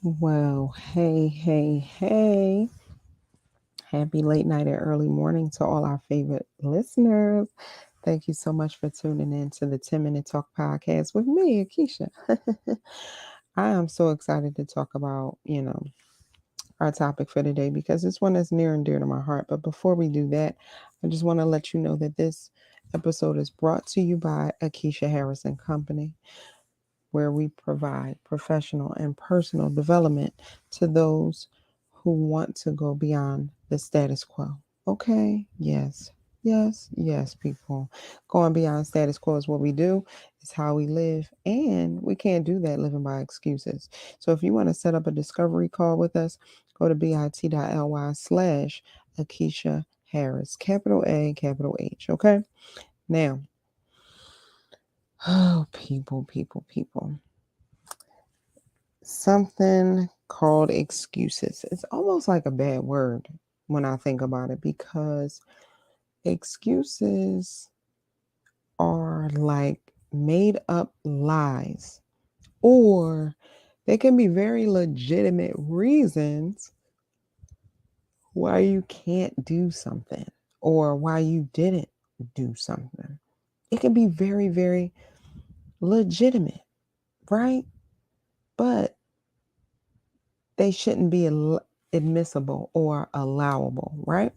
Well, hey. Happy late night and early morning to all our favorite listeners. Thank you so much for tuning in to the 10-Minute Talk podcast with me, Aquisha. I am so excited to talk about, our topic for today because this one is near and dear to my heart. But before we do that, I just want to let you know that this episode is brought to you by Aquisha Harrison Company, where we provide professional and personal development to those who want to go beyond the status quo. Okay? Yes, people. Going beyond status quo is what we do, it's how we live, and we can't do that living by excuses. So if you want to set up a discovery call with us, go to bit.ly/Akeisha Harris, capital A, capital H. Okay? Now, oh, people. Something called excuses. It's almost like a bad word when I think about it because excuses are like made up lies, or they can be very legitimate reasons why you can't do something or why you didn't do something. It can be very, very legitimate, right? But they shouldn't be admissible or allowable, right?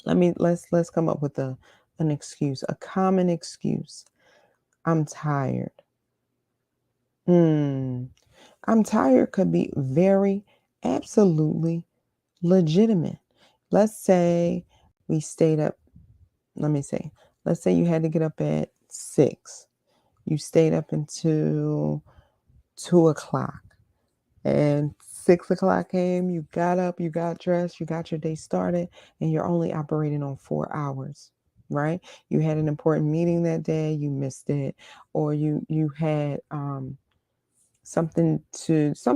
Let's come up with an excuse, a common excuse. I'm tired. Hmm. I'm tired could be very absolutely legitimate. Let's say we stayed up, let me say, let's say you had to get up at 6. You stayed up until 2 o'clock. And 6 o'clock came, you got up, you got dressed, you got your day started, and you're only operating on 4 hours, right? You had an important meeting that day, you missed it, or you had something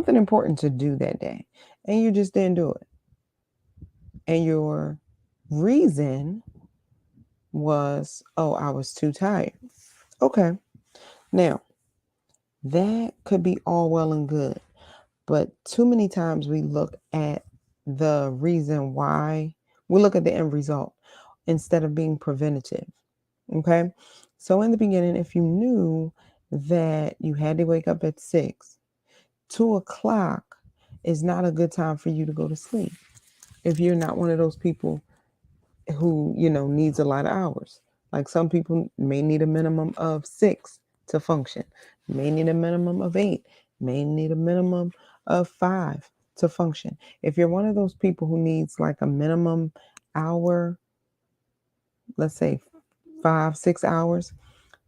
important to do that day, and you just didn't do it. And your reason was, oh, I was too tired. Okay. Now, that could be all well and good. But too many times we look at the reason why, we look at the end result instead of being preventative. Okay. So in the beginning, if you knew that you had to wake up at 6, 2 o'clock is not a good time for you to go to sleep. If you're not one of those people who, needs a lot of hours. Like some people may need a minimum of 6 to function, may need a minimum of 8, may need a minimum of 5 to function. If you're one of those people who needs like a minimum hour, let's say 5, 6 hours,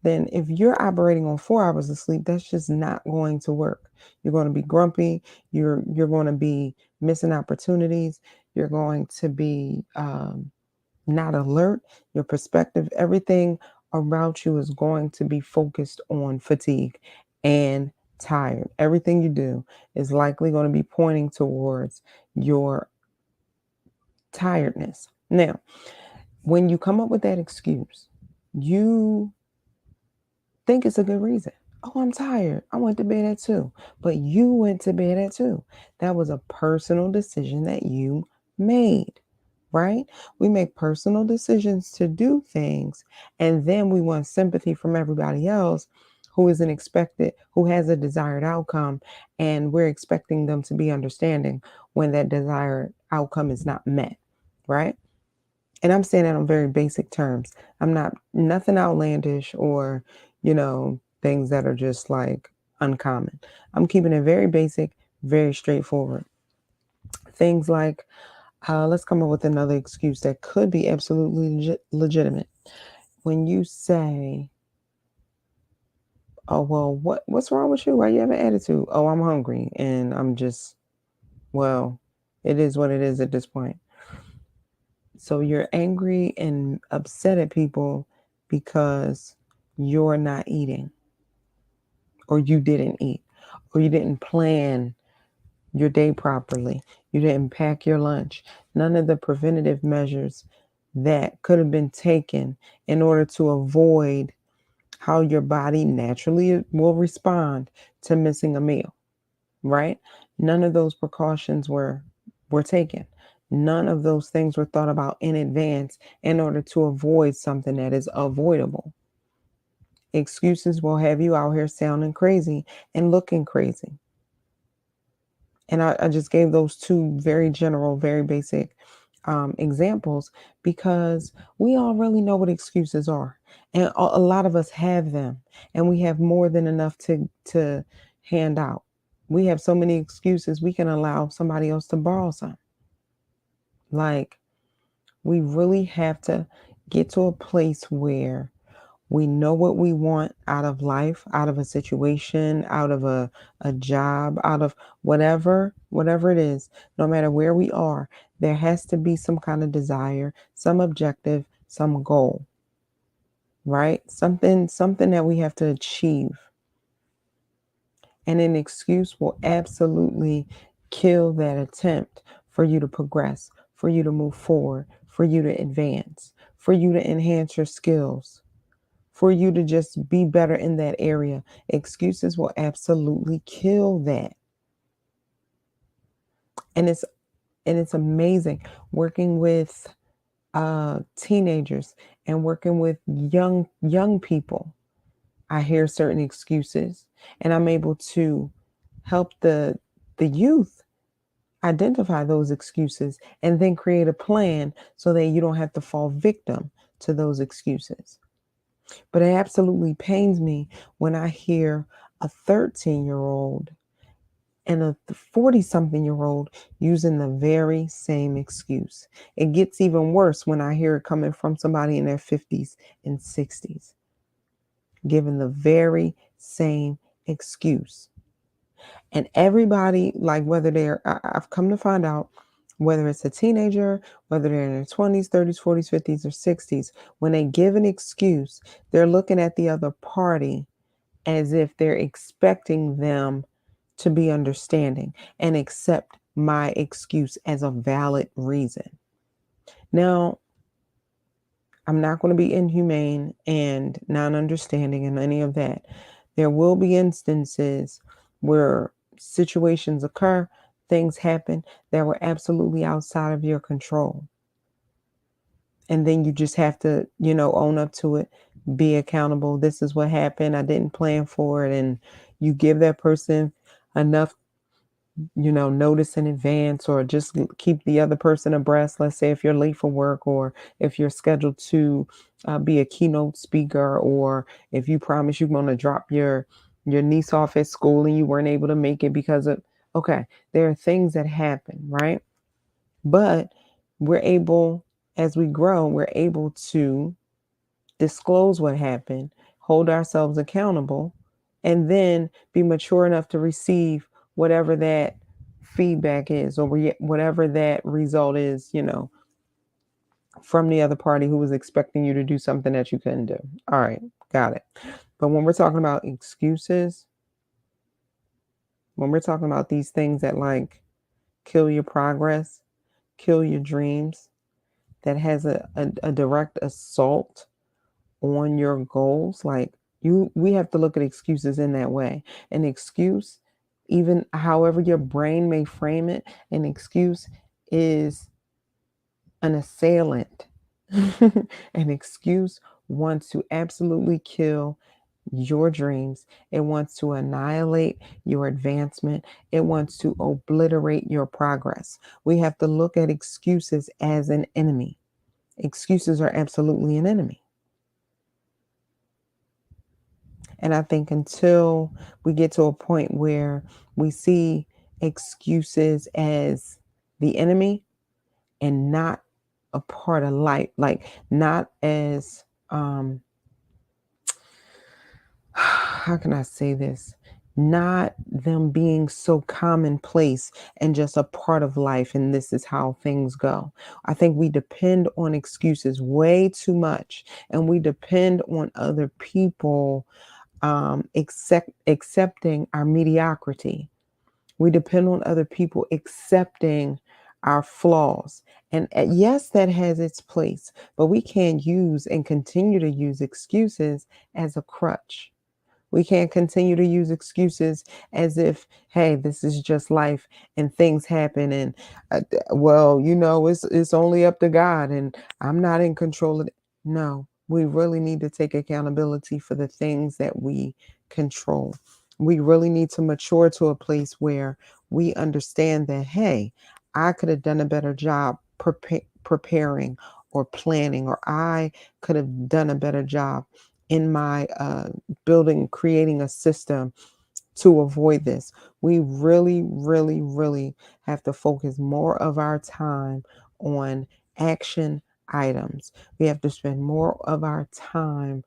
then if you're operating on 4 hours of sleep, that's just not going to work. You're going to be grumpy. You're going to be missing opportunities. You're going to be not alert. Your perspective, everything around you is going to be focused on fatigue and tired. Everything you do is likely going to be pointing towards your tiredness. Now, when you come up with that excuse, you think it's a good reason. Oh, I'm tired. I went to bed at 2. But you went to bed at 2. That was a personal decision that you made, right? We make personal decisions to do things, and then we want sympathy from everybody else who isn't expected, who has a desired outcome, and we're expecting them to be understanding when that desired outcome is not met, right? And I'm saying that on very basic terms. I'm not nothing outlandish or, things that are just like uncommon. I'm keeping it very basic, very straightforward. Things like, let's come up with another excuse that could be absolutely legitimate. When you say, "Oh well, what's wrong with you? Why you have an attitude?" "Oh, I'm hungry and I'm just, well, it is what it is at this point." So you're angry and upset at people because you're not eating, or you didn't eat, or you didn't plan your day properly. You didn't pack your lunch. None of the preventative measures that could have been taken in order to avoid how your body naturally will respond to missing a meal, right? None of those precautions were taken. None of those things were thought about in advance in order to avoid something that is avoidable. Excuses will have you out here sounding crazy and looking crazy. And I just gave those two very general, very basic examples because we all really know what excuses are. And a lot of us have them, and we have more than enough to hand out. We have so many excuses, we can allow somebody else to borrow some. Like, we really have to get to a place where we know what we want out of life, out of a situation, out of a job, out of whatever it is, no matter where we are, there has to be some kind of desire, some objective, some goal, right? Something that we have to achieve. And an excuse will absolutely kill that attempt for you to progress, for you to move forward, for you to advance, for you to enhance your skills, for you to just be better in that area. Excuses will absolutely kill that. And it's amazing working with teenagers and working with young people. I hear certain excuses, and I'm able to help the youth identify those excuses and then create a plan so that you don't have to fall victim to those excuses. But it absolutely pains me when I hear a 13-year-old and a 40-something-year-old using the very same excuse. It gets even worse when I hear it coming from somebody in their 50s and 60s, giving the very same excuse. And everybody, like whether I've come to find out, whether it's a teenager, whether they're in their 20s, 30s, 40s, 50s, or 60s, when they give an excuse, they're looking at the other party as if they're expecting them to be understanding and accept my excuse as a valid reason. Now, I'm not going to be inhumane and non understanding and any of that. There will be instances where situations occur, things happen that were absolutely outside of your control. And then you just have to, own up to it, be accountable. This is what happened. I didn't plan for it. And you give that person enough notice in advance, or just keep the other person abreast. Let's say if you're late for work, or if you're scheduled to be a keynote speaker, or if you promise you're going to drop your niece off at school and you weren't able to make it because of, okay, there are things that happen, right? But we're able, as we grow, we're able to disclose what happened, hold ourselves accountable, and then be mature enough to receive whatever that feedback is, or whatever that result is, from the other party who was expecting you to do something that you couldn't do. All right, got it. But when we're talking about excuses, when we're talking about these things that like kill your progress, kill your dreams, that has a direct assault on your goals, like we have to look at excuses in that way. An excuse, even however your brain may frame it, an excuse is an assailant. An excuse wants to absolutely kill your dreams. It wants to annihilate your advancement. It wants to obliterate your progress. We have to look at excuses as an enemy. Excuses are absolutely an enemy. And I think until we get to a point where we see excuses as the enemy and not a part of life, like not as, how can I say this? Not them being so commonplace and just a part of life, and this is how things go. I think we depend on excuses way too much, and we depend on other people accepting our mediocrity. We depend on other people accepting our flaws. And yes, that has its place, but we can't use and continue to use excuses as a crutch. We can't continue to use excuses as if, hey, this is just life and things happen and well, it's only up to God and I'm not in control of it. No, we really need to take accountability for the things that we control. We really need to mature to a place where we understand that, hey, I could have done a better job preparing or planning, or I could have done a better job in my creating a system to avoid this. We really, really, really have to focus more of our time on action items. We have to spend more of our time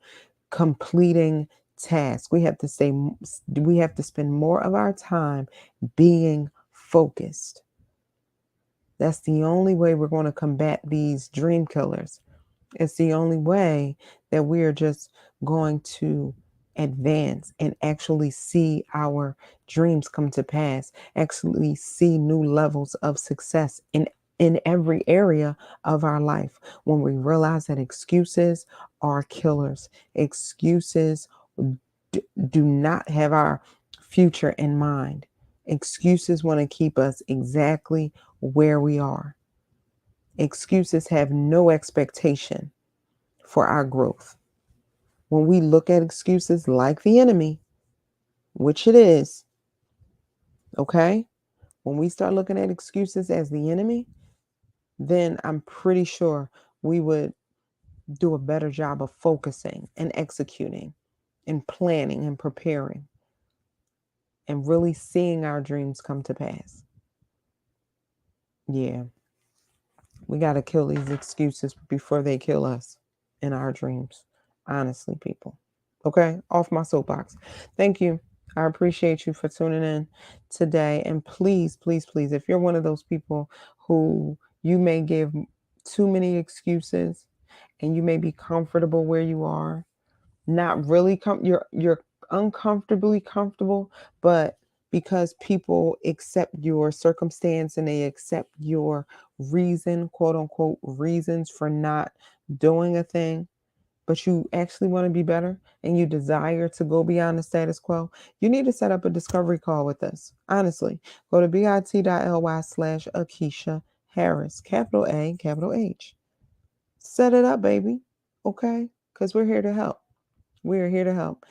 completing tasks. We have to spend more of our time being focused. That's the only way we're going to combat these dream killers. It's the only way that we are just going to advance and actually see our dreams come to pass, actually see new levels of success in every area of our life. When we realize that excuses are killers, excuses do not have our future in mind. Excuses want to keep us exactly where we are. Excuses have no expectation for our growth. When we look at excuses like the enemy, which it is, okay? When we start looking at excuses as the enemy, then I'm pretty sure we would do a better job of focusing and executing and planning and preparing and really seeing our dreams come to pass. Yeah. We got to kill these excuses before they kill us in our dreams. Honestly, people. Okay? Off my soapbox. Thank you. I appreciate you for tuning in today. And please, please, please, if you're one of those people who you may give too many excuses and you may be comfortable where you are, not really you're uncomfortably comfortable, but because people accept your circumstance and they accept your reason, quote unquote reasons for not doing a thing, but you actually want to be better and you desire to go beyond the status quo, you need to set up a discovery call with us. Honestly, go to bit.ly/Aquisha Harris, capital A, capital H. Set it up, baby. Okay? Because we're here to help. We are here to help.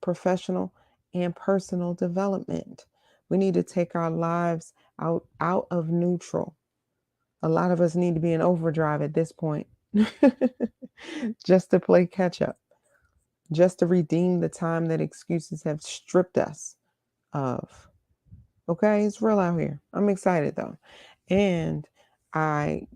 Professional and personal development. We need to take our lives out of neutral. A lot of us need to be in overdrive at this point. Just to play catch up. Just to redeem the time that excuses have stripped us of. Okay, it's real out here. I'm excited though. And I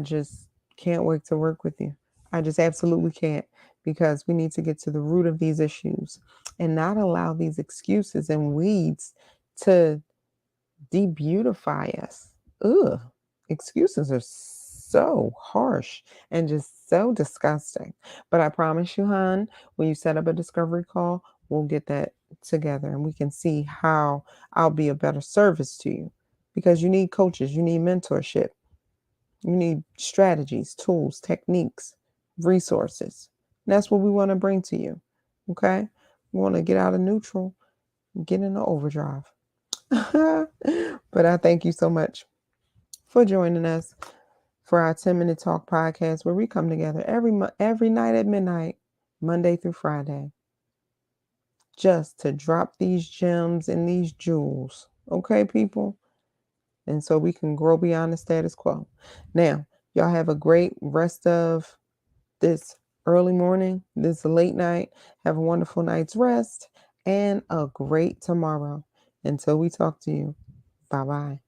just can't wait to work with you. I just absolutely can't, because we need to get to the root of these issues and not allow these excuses and weeds to debeautify us. Ugh. Excuses are so harsh and just so disgusting. But I promise you, hon, when you set up a discovery call, we'll get that together and we can see how I'll be a better service to you, because you need coaches, you need mentorship, you need strategies, tools, techniques, resources. And that's what we want to bring to you. Okay? We want to get out of neutral, get into overdrive. But I thank you so much for joining us for our 10-minute talk podcast, where we come together every night at midnight, Monday through Friday, just to drop these gems and these jewels. Okay, people? And so we can grow beyond the status quo. Now, y'all have a great rest of this early morning, this late night. Have a wonderful night's rest and a great tomorrow. Until we talk to you. Bye-bye.